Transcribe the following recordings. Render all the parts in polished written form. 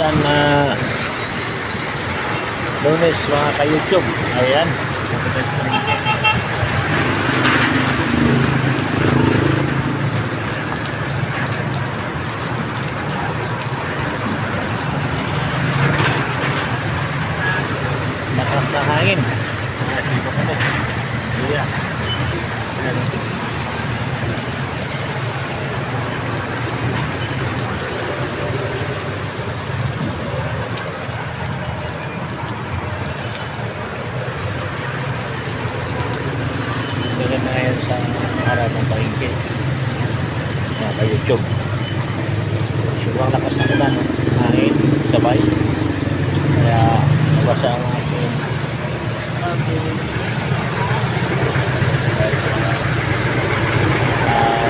umuulan na Lunes mga ka-YouTube. Ayan. Lakas na hangin. Dito kami. Iya. Ayan. Sila na ngayon sa harap ng palengke mga ka-YouTube. Sobrang lakas na ulan, no? Hangin, sabay. Kaya nabasa ang aking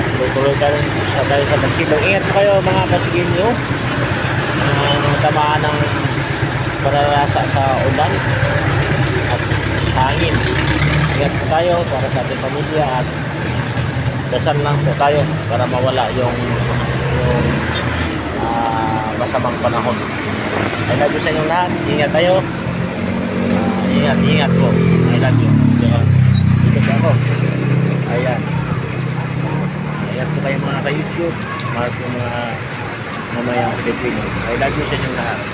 tuloy-tuloy ka rin tayo sa magsilong. Ingat po kayo mga kasigilyo tamaan ng pararasa sa ulan at hangin. Ingat po tayo para sa ating pamilya at dasal lang po tayo para mawala yung masamang panahon. I love you sa inyong lahat. Ingat tayo. Ingat po. I love you. Dito po ako. Ayan. Ayan po kayo mga ka-YouTube. Mahal po mga mamayang Pilipino. I love you sa inyong lahat.